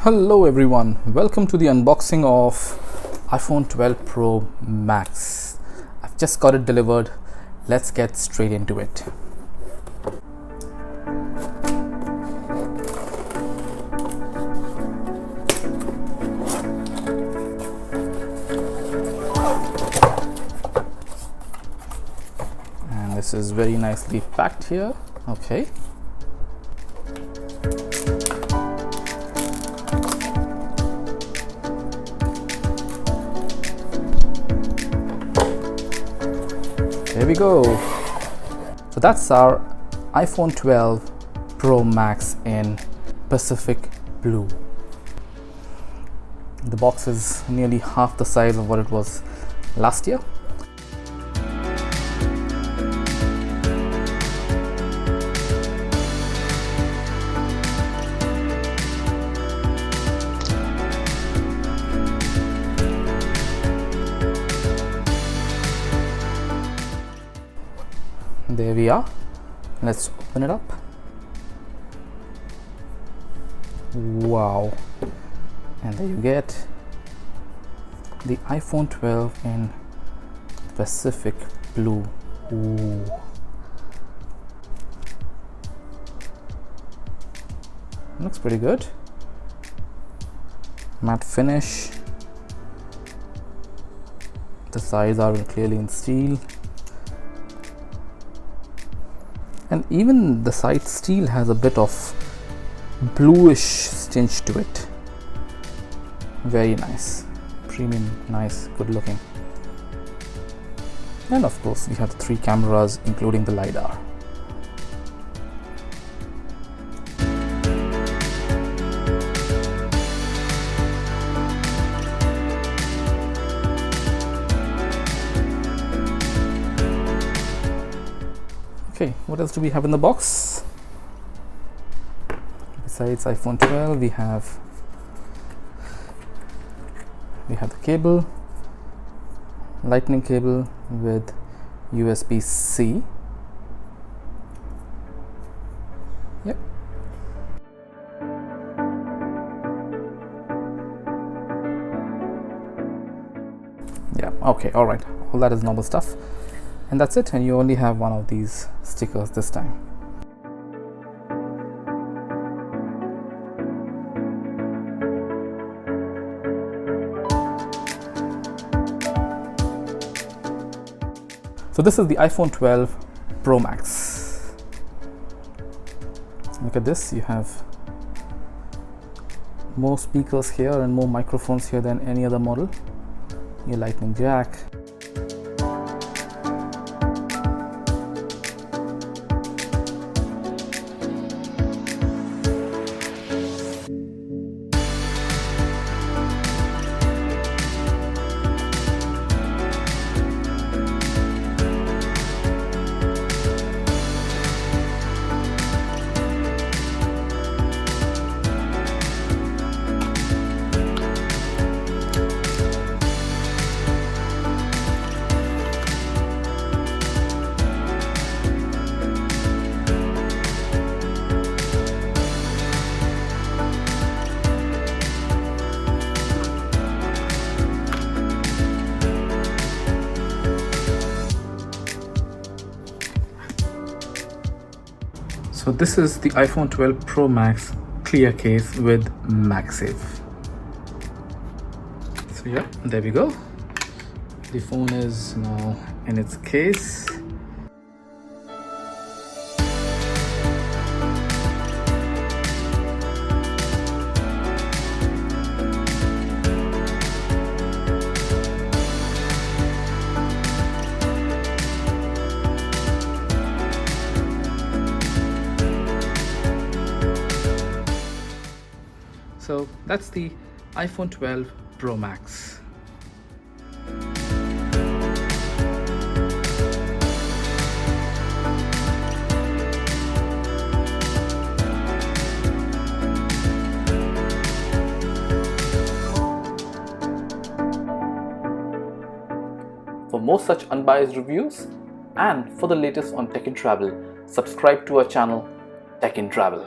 Hello everyone, welcome to the unboxing of iPhone 12 Pro Max. I've just got it delivered. Let's get straight into it. And this is very nicely packed here. Okay. Here we go. So that's our iPhone 12 Pro Max in Pacific Blue. The box is nearly half the size of what it was last year. There we are. Let's open it up. Wow. And there you get the iPhone 12 in Pacific Blue. Ooh. Looks pretty good. Matte finish. The sides are clearly in steel. And even the side steel has a bit of bluish tinge to it. Very nice, premium, nice, good looking. And of course we have the 3 cameras including the LiDAR. Okay, what else do we have in the box? Besides iPhone 12, we have the cable, lightning cable with USB-C. Yep. Yeah, okay, all right. All that is normal stuff. And that's it, and you only have one of these stickers this time. So this is the iPhone 12 Pro Max. Look at this, you have more speakers here and more microphones here than any other model. Your lightning jack. So this is the iPhone 12 Pro Max clear case with Magsafe. So yeah, there we go. The phone is now in its case. So that's the iPhone 12 Pro Max. For more such unbiased reviews and for the latest on tech and travel, subscribe to our channel Tech and Travel.